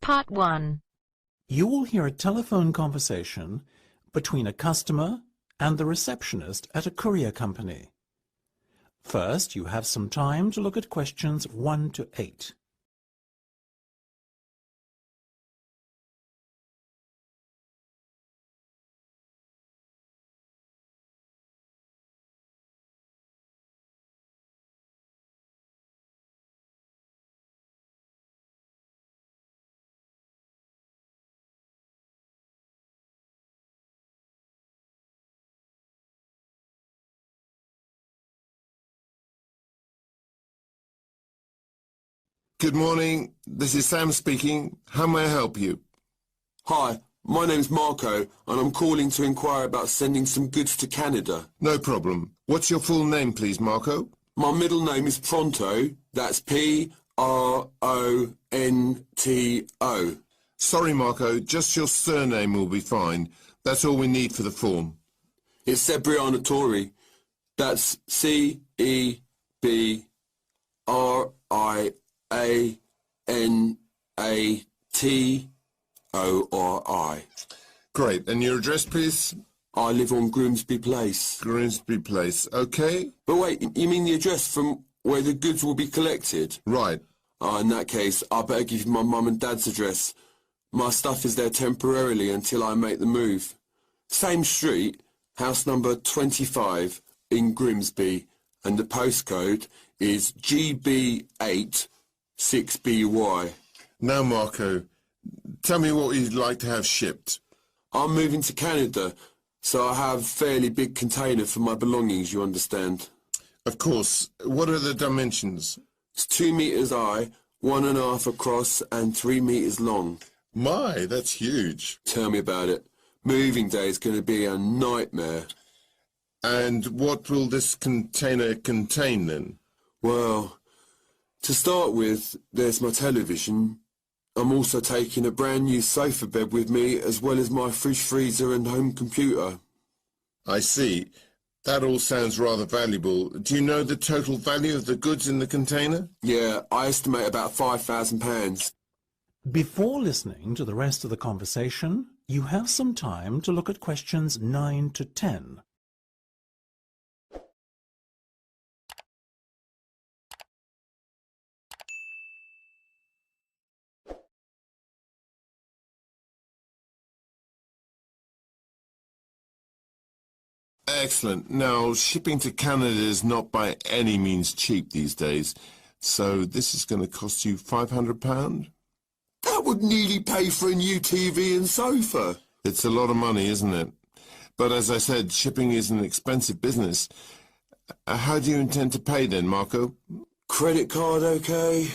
Part 1. You will hear a telephone conversation between a customer and the receptionist at a courier company. First, you have some time to look at questions 1 to 8. Good morning, this is Sam speaking. How may I help you? Hi, my name's Marco, and I'm calling to inquire about sending some goods to Canada. No problem. What's your full name, please, Marco? My middle name is Pronto. That's P-R-O-N-T-O. Sorry, Marco, just your surname will be fine. That's all we need for the form. It's Cebriana Tori. That's C-E-B-R-I-A-N-A-T-O-R-I. Great, and your address, please? I live on Grimsby Place. Grimsby Place, okay? But wait, you mean the address from where the goods will be collected? Right. In that case, I better give you my mum and dad's address. My stuff is there temporarily until I make the move. Same street, house number 25 in Grimsby, and the postcode is GB8 6BY. Now, Marco, tell me what you'd like to have shipped. I'm moving to Canada, so I have a fairly big container for my belongings, you understand. Of course. What are the dimensions? It's 2 meters high, 1.5 across, and 3 meters long. My, that's huge. Tell me about it. Moving day is going to be a nightmare. And what will this container contain, then? Well, to start with, there's my television. I'm also taking a brand new sofa bed with me, as well as my fridge, freezer and home computer. I see. That all sounds rather valuable. Do you know the total value of the goods in the container? Yeah, I estimate about £5,000. Before listening to the rest of the conversation, you have some time to look at questions 9 to 10. Excellent. Now, shipping to Canada is not by any means cheap these days, so this is going to cost you £500? That would nearly pay for a new TV and sofa. It's a lot of money, isn't it? But as I said, shipping is an expensive business. How do you intend to pay then, Marco? Credit card, okay?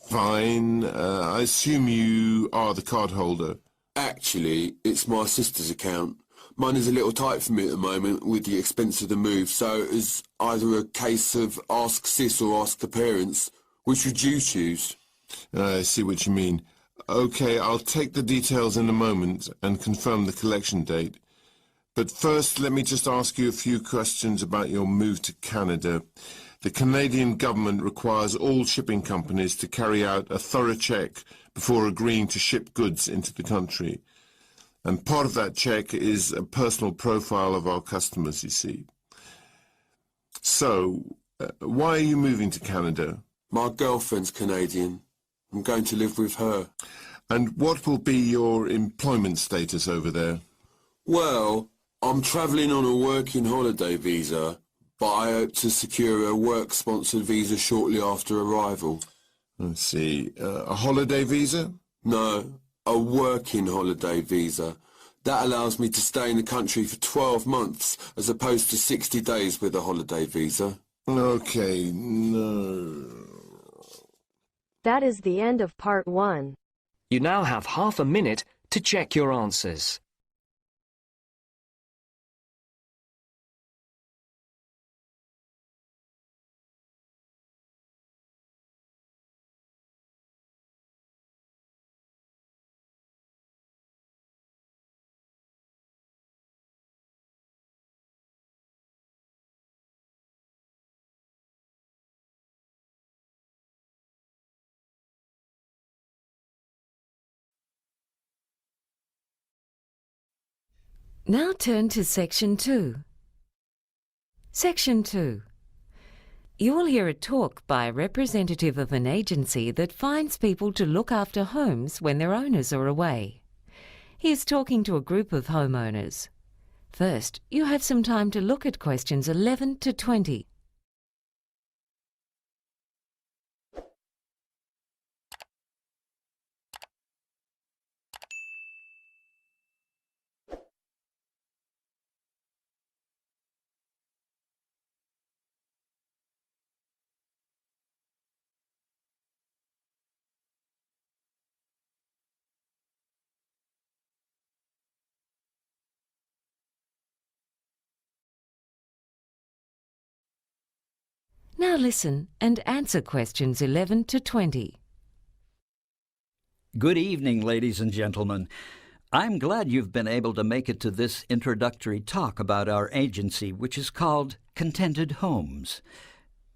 Fine. I assume you are the card holder. Actually, it's my sister's account. Mine is a little tight for me at the moment with the expense of the move, so it's either a case of ask sis or ask the parents. Which would you choose? I see what you mean. Okay, I'll take the details in a moment and confirm the collection date. But first, let me just ask you a few questions about your move to Canada. The Canadian government requires all shipping companies to carry out a thorough check before agreeing to ship goods into the country. And part of that check is a personal profile of our customers, you see. So, why are you moving to Canada? My girlfriend's Canadian. I'm going to live with her. And what will be your employment status over there? Well, I'm travelling on a working holiday visa, but I hope to secure a work-sponsored visa shortly after arrival. I see. A holiday visa? No, a working holiday visa. That allows me to stay in the country for 12 months, as opposed to 60 days with a holiday visa. Okay, no. That is the end of part 1. You now have half a minute to check your answers. Now turn to Section 2. Section 2. You will hear a talk by a representative of an agency that finds people to look after homes when their owners are away. He is talking to a group of homeowners. First, you have some time to look at questions 11 to 20. Now listen and answer questions 11 to 20. Good evening, ladies and gentlemen. I'm glad you've been able to make it to this introductory talk about our agency, which is called Contented Homes.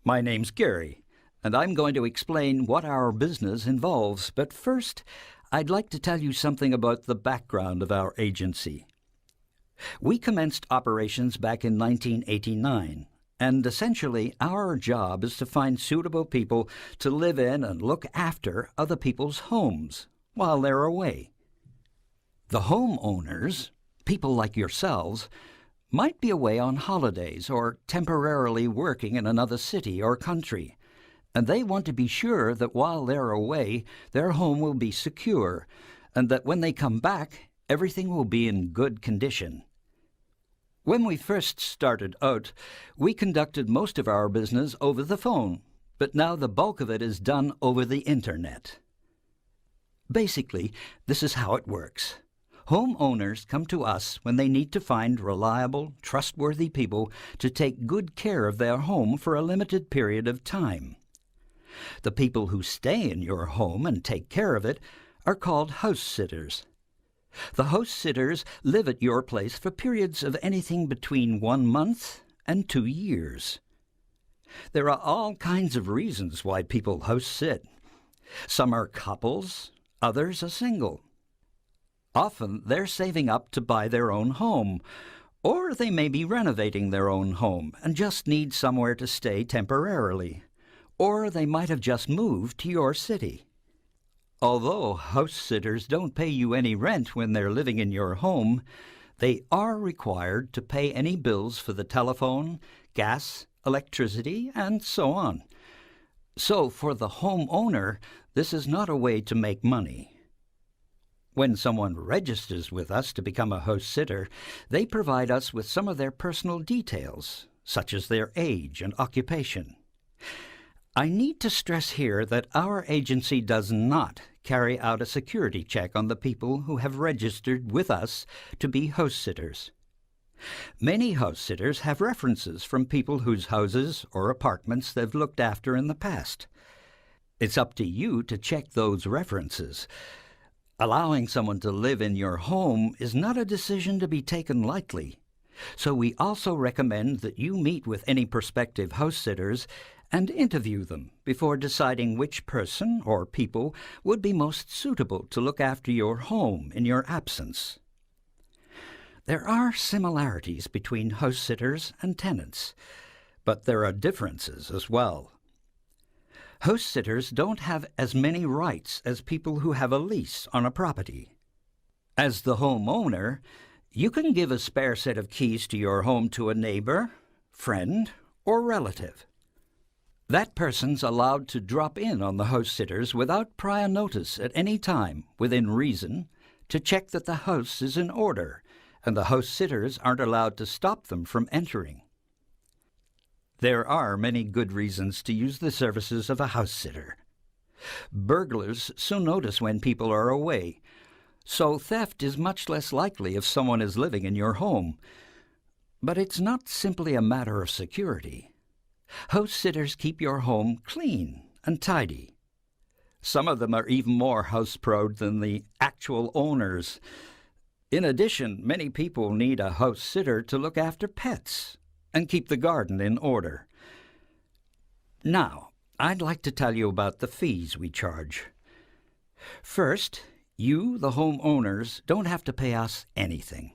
My name's Gary, and I'm going to explain what our business involves. But first, I'd like to tell you something about the background of our agency. We commenced operations back in 1989. And essentially, our job is to find suitable people to live in and look after other people's homes while they're away. The homeowners, people like yourselves, might be away on holidays or temporarily working in another city or country, and they want to be sure that while they're away, their home will be secure, and that when they come back, everything will be in good condition. When we first started out, we conducted most of our business over the phone, but now the bulk of it is done over the Internet. Basically, this is how it works. Homeowners come to us when they need to find reliable, trustworthy people to take good care of their home for a limited period of time. The people who stay in your home and take care of it are called house sitters. The house sitters live at your place for periods of anything between 1 month and 2 years. There are all kinds of reasons why people house sit. Some are couples, others are single. Often they're saving up to buy their own home, or they may be renovating their own home and just need somewhere to stay temporarily, or they might have just moved to your city. Although house sitters don't pay you any rent when they're living in your home, they are required to pay any bills for the telephone, gas, electricity, and so on. So for the homeowner, this is not a way to make money. When someone registers with us to become a house sitter, they provide us with some of their personal details, such as their age and occupation. I need to stress here that our agency does not carry out a security check on the people who have registered with us to be house sitters. Many house sitters have references from people whose houses or apartments they've looked after in the past. It's up to you to check those references. Allowing someone to live in your home is not a decision to be taken lightly. So we also recommend that you meet with any prospective house sitters and interview them before deciding which person or people would be most suitable to look after your home in your absence. There are similarities between house sitters and tenants, but there are differences as well. House sitters don't have as many rights as people who have a lease on a property. As the homeowner, you can give a spare set of keys to your home to a neighbor, friend, or relative. That person's allowed to drop in on the house sitters without prior notice at any time, within reason, to check that the house is in order, and the house sitters aren't allowed to stop them from entering. There are many good reasons to use the services of a house sitter. Burglars soon notice when people are away, so theft is much less likely if someone is living in your home. But it's not simply a matter of security. House sitters keep your home clean and tidy. Some of them are even more house-proud than the actual owners. In addition, many people need a house sitter to look after pets and keep the garden in order. Now, I'd like to tell you about the fees we charge. First, you, the homeowners, don't have to pay us anything.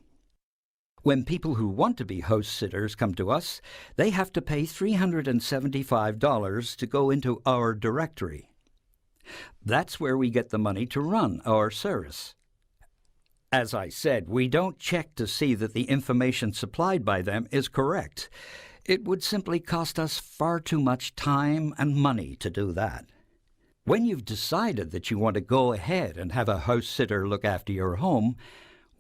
When people who want to be house sitters come to us, they have to pay $375 to go into our directory. That's where we get the money to run our service. As I said, we don't check to see that the information supplied by them is correct. It would simply cost us far too much time and money to do that. When you've decided that you want to go ahead and have a house sitter look after your home,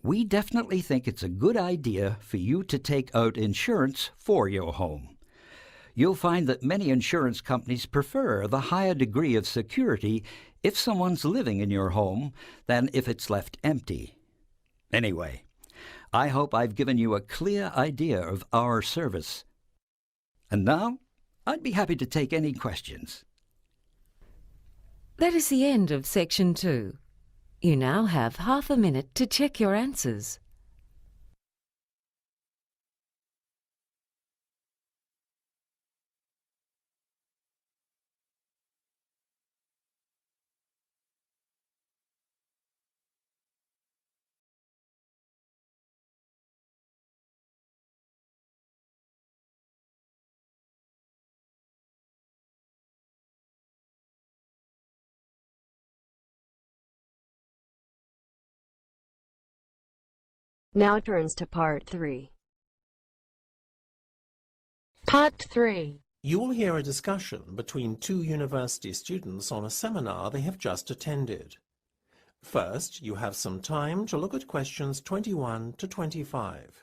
we definitely think it's a good idea for you to take out insurance for your home. You'll find that many insurance companies prefer the higher degree of security if someone's living in your home than if it's left empty. Anyway, I hope I've given you a clear idea of our service. And now, I'd be happy to take any questions. That is the end of Section 2. You now have half a minute to check your answers. Now turns to Part 3. Part 3. You will hear a discussion between two university students on a seminar they have just attended. First, you have some time to look at questions 21 to 25.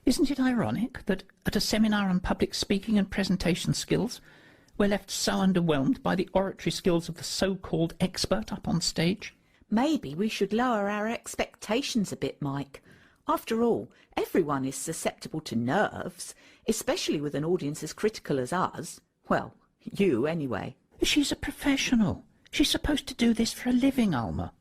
Isn't it ironic that at a seminar on public speaking and presentation skills, we're left so underwhelmed by the oratory skills of the so-called expert up on stage? Maybe we should lower our expectations a bit, Mike. After all, everyone is susceptible to nerves, especially with an audience as critical as us. Well, you anyway. She's a professional. She's supposed to do this for a living, Alma.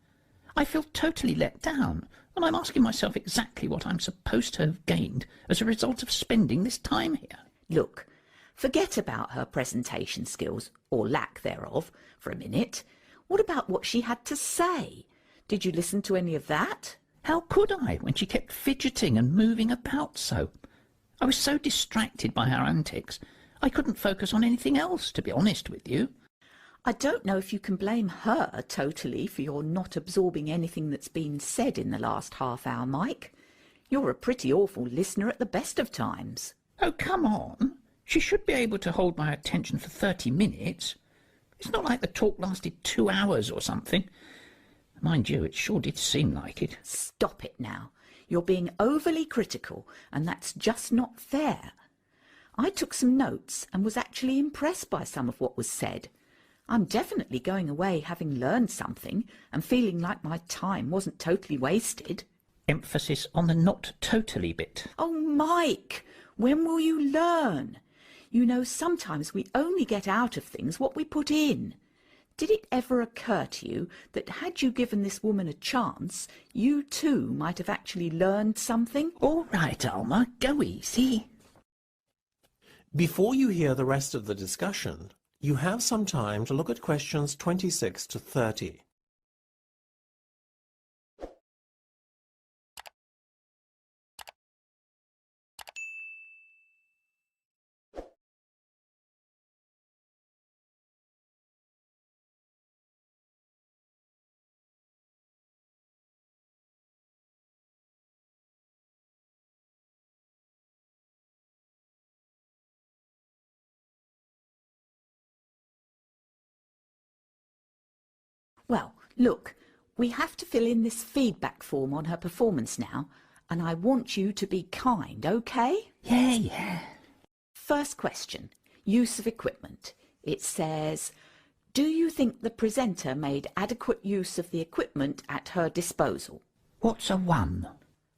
I feel totally let down, and I'm asking myself exactly what I'm supposed to have gained as a result of spending this time here. Look, forget about her presentation skills, or lack thereof, for a minute. What about what she had to say? Did you listen to any of that? How could I, when she kept fidgeting and moving about so? I was so distracted by her antics, I couldn't focus on anything else, to be honest with you. I don't know if you can blame her totally for your not absorbing anything that's been said in the last half hour, Mike. You're a pretty awful listener at the best of times. Oh, come on. She should be able to hold my attention for 30 minutes. It's not like the talk lasted 2 hours or something. Mind you, it sure did seem like it. Stop it now. You're being overly critical, and that's just not fair. I took some notes and was actually impressed by some of what was said. I'm definitely going away having learned something and feeling like my time wasn't totally wasted. Emphasis on the not totally bit. Oh, Mike, when will you learn? You know, sometimes we only get out of things what we put in. Did it ever occur to you that had you given this woman a chance, you too might have actually learned something? All right, Alma, go easy. Before you hear the rest of the discussion, you have some time to look at questions 26 to 30. Well, look, we have to fill in this feedback form on her performance now, and I want you to be kind, okay? Yeah. First question, use of equipment. It says, do you think the presenter made adequate use of the equipment at her disposal? What's a 1?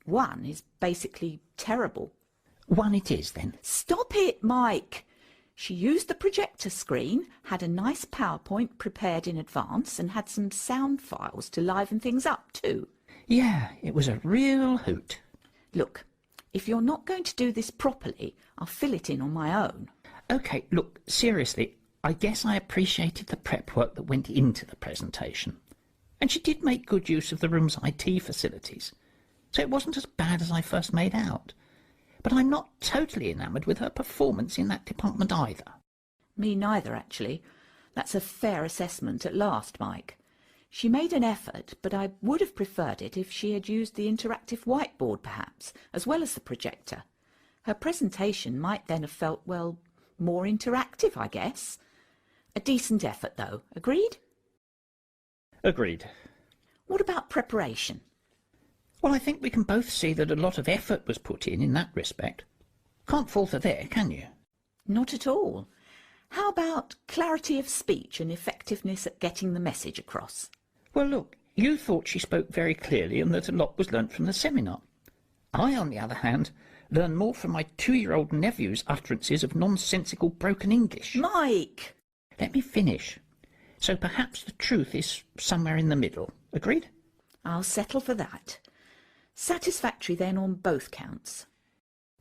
1 is basically terrible. 1 it is, then. Stop it, Mike! She used the projector screen, had a nice PowerPoint prepared in advance, and had some sound files to liven things up too. Yeah, it was a real hoot. Look, if you're not going to do this properly, I'll fill it in on my own. OK, look, seriously, I guess I appreciated the prep work that went into the presentation. And she did make good use of the room's IT facilities, so it wasn't as bad as I first made out. But I'm not totally enamoured with her performance in that department either. Me neither, actually. That's a fair assessment at last, Mike. She made an effort, but I would have preferred it if she had used the interactive whiteboard, perhaps, as well as the projector. Her presentation might then have felt, well, more interactive, I guess. A decent effort, though. Agreed? Agreed. What about preparation? Well, I think we can both see that a lot of effort was put in that respect. Can't fault her there, can you? Not at all. How about clarity of speech and effectiveness at getting the message across? Well, look, you thought she spoke very clearly and that a lot was learnt from the seminar. I, on the other hand, learned more from my 2-year-old nephew's utterances of nonsensical broken English. Mike! Let me finish. So perhaps the truth is somewhere in the middle. Agreed? I'll settle for that. Satisfactory then on both counts.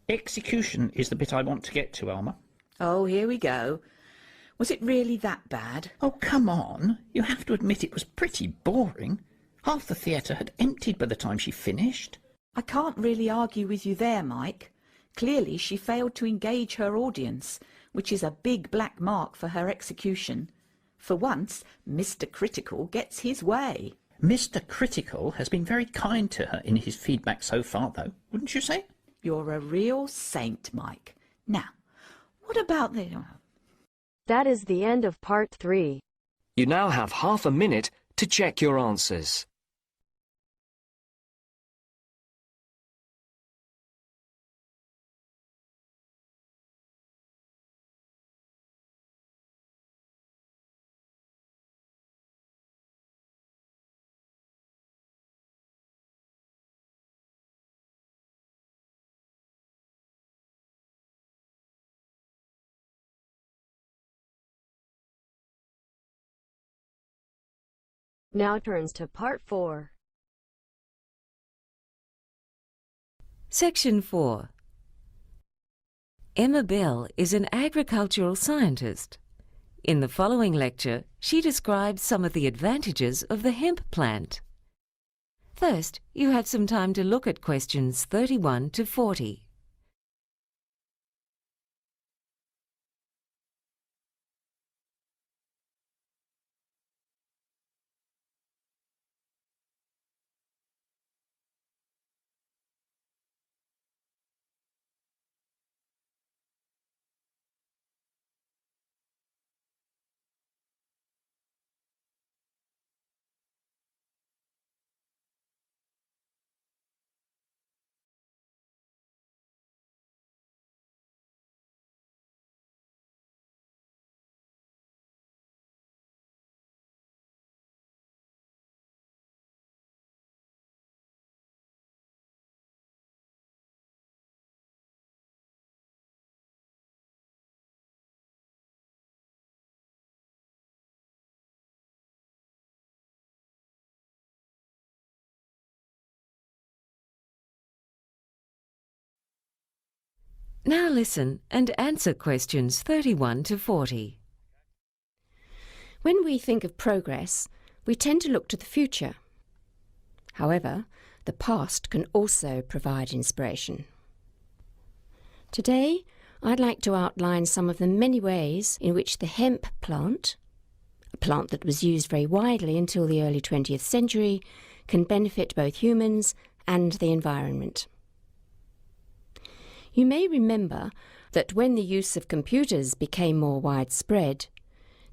Execution is the bit I want to get to, Alma. Oh, here we go. Was it really that bad? Oh, come on. You have to admit it was pretty boring. Half the theatre had emptied by the time she finished. I can't really argue with you there, Mike. Clearly she failed to engage her audience, which is a big black mark for her execution. For once, Mr. Critical gets his way. Mr. Critical has been very kind to her in his feedback so far, though, wouldn't you say? You're a real saint, Mike. Now, what about the... That is the end of part 3. You now have half a minute to check your answers. Now turns to part 4. Section 4. Emma Bell is an agricultural scientist. In the following lecture, she describes some of the advantages of the hemp plant. First, you have some time to look at questions 31 to 40. Now listen and answer questions 31 to 40. When we think of progress, we tend to look to the future. However, the past can also provide inspiration. Today, I'd like to outline some of the many ways in which the hemp plant, a plant that was used very widely until the early 20th century, can benefit both humans and the environment. You may remember that when the use of computers became more widespread,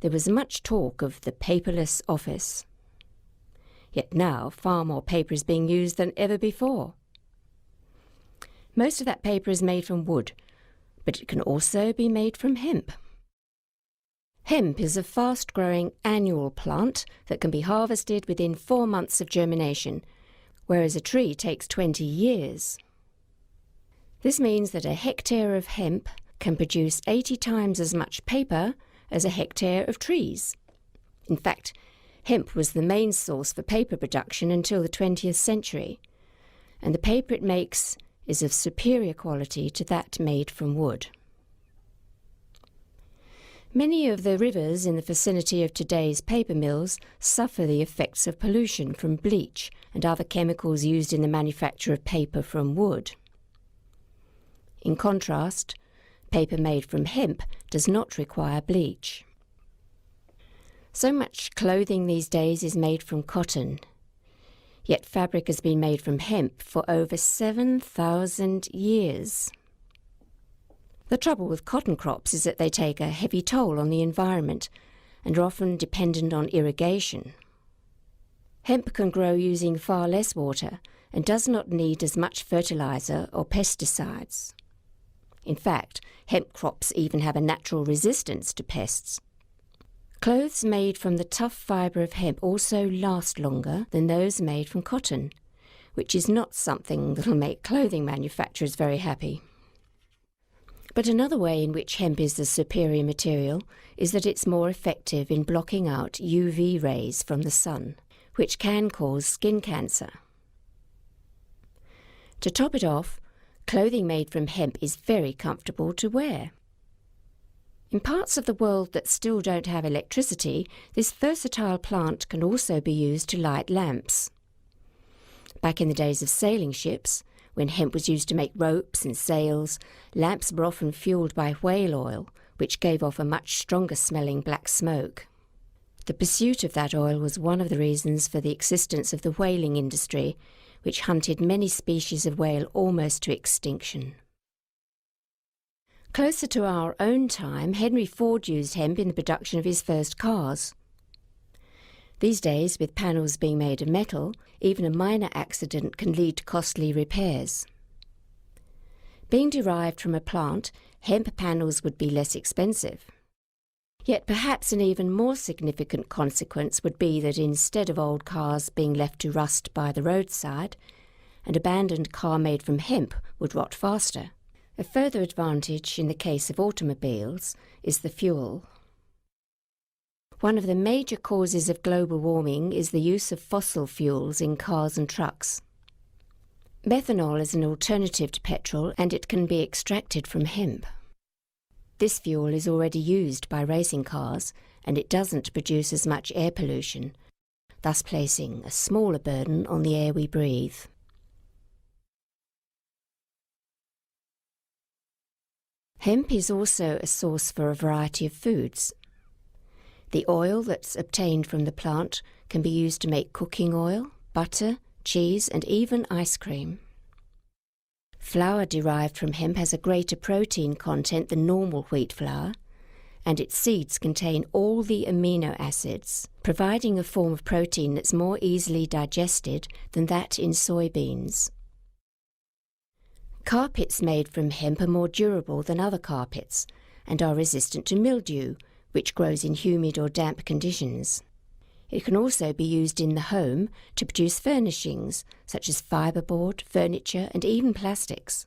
there was much talk of the paperless office. Yet now far more paper is being used than ever before. Most of that paper is made from wood, but it can also be made from hemp. Hemp is a fast-growing annual plant that can be harvested within 4 months of germination, whereas a tree takes 20 years. This means that a hectare of hemp can produce 80 times as much paper as a hectare of trees. In fact, hemp was the main source for paper production until the 20th century, and the paper it makes is of superior quality to that made from wood. Many of the rivers in the vicinity of today's paper mills suffer the effects of pollution from bleach and other chemicals used in the manufacture of paper from wood. In contrast, paper made from hemp does not require bleach. So much clothing these days is made from cotton, yet fabric has been made from hemp for over 7,000 years. The trouble with cotton crops is that they take a heavy toll on the environment and are often dependent on irrigation. Hemp can grow using far less water and does not need as much fertilizer or pesticides. In fact, hemp crops even have a natural resistance to pests. Clothes made from the tough fibre of hemp also last longer than those made from cotton, which is not something that will make clothing manufacturers very happy. But another way in which hemp is the superior material is that it's more effective in blocking out UV rays from the sun, which can cause skin cancer. To top it off, clothing made from hemp is very comfortable to wear. In parts of the world that still don't have electricity, this versatile plant can also be used to light lamps. Back in the days of sailing ships, when hemp was used to make ropes and sails, lamps were often fueled by whale oil, which gave off a much stronger smelling black smoke. The pursuit of that oil was one of the reasons for the existence of the whaling industry, which hunted many species of whale almost to extinction. Closer to our own time, Henry Ford used hemp in the production of his first cars. These days, with panels being made of metal, even a minor accident can lead to costly repairs. Being derived from a plant, hemp panels would be less expensive. Yet perhaps an even more significant consequence would be that instead of old cars being left to rust by the roadside, an abandoned car made from hemp would rot faster. A further advantage in the case of automobiles is the fuel. One of the major causes of global warming is the use of fossil fuels in cars and trucks. Methanol is an alternative to petrol, and it can be extracted from hemp. This fuel is already used by racing cars, and it doesn't produce as much air pollution, thus placing a smaller burden on the air we breathe. Hemp is also a source for a variety of foods. The oil that's obtained from the plant can be used to make cooking oil, butter, cheese, and even ice cream. Flour derived from hemp has a greater protein content than normal wheat flour, and its seeds contain all the amino acids, providing a form of protein that's more easily digested than that in soybeans. Carpets made from hemp are more durable than other carpets and are resistant to mildew, which grows in humid or damp conditions. It can also be used in the home to produce furnishings such as fiberboard, furniture, and even plastics.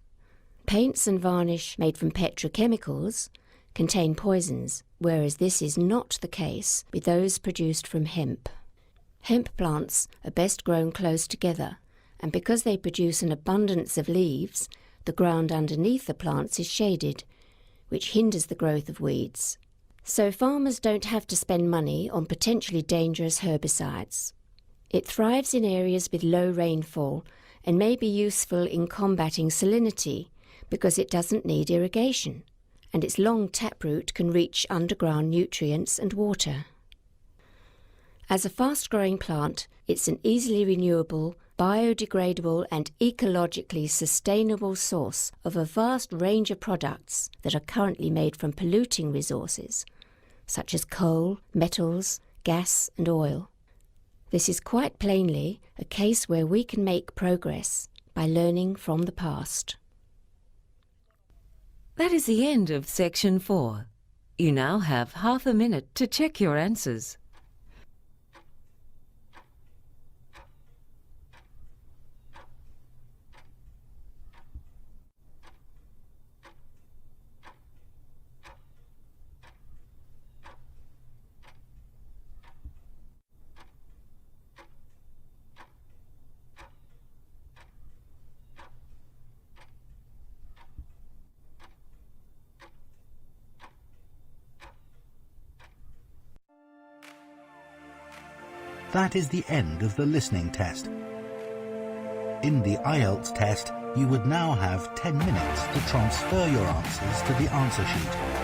Paints and varnish made from petrochemicals contain poisons, whereas this is not the case with those produced from hemp. Hemp plants are best grown close together, and because they produce an abundance of leaves, the ground underneath the plants is shaded, which hinders the growth of weeds. So farmers don't have to spend money on potentially dangerous herbicides. It thrives in areas with low rainfall and may be useful in combating salinity because it doesn't need irrigation, and its long taproot can reach underground nutrients and water. As a fast-growing plant, it's an easily renewable, biodegradable and ecologically sustainable source of a vast range of products that are currently made from polluting resources, such as coal, metals, gas and oil. This is quite plainly a case where we can make progress by learning from the past. That is the end of Section 4. You now have half a minute to check your answers. That is the end of the listening test. In the IELTS test, you would now have 10 minutes to transfer your answers to the answer sheet.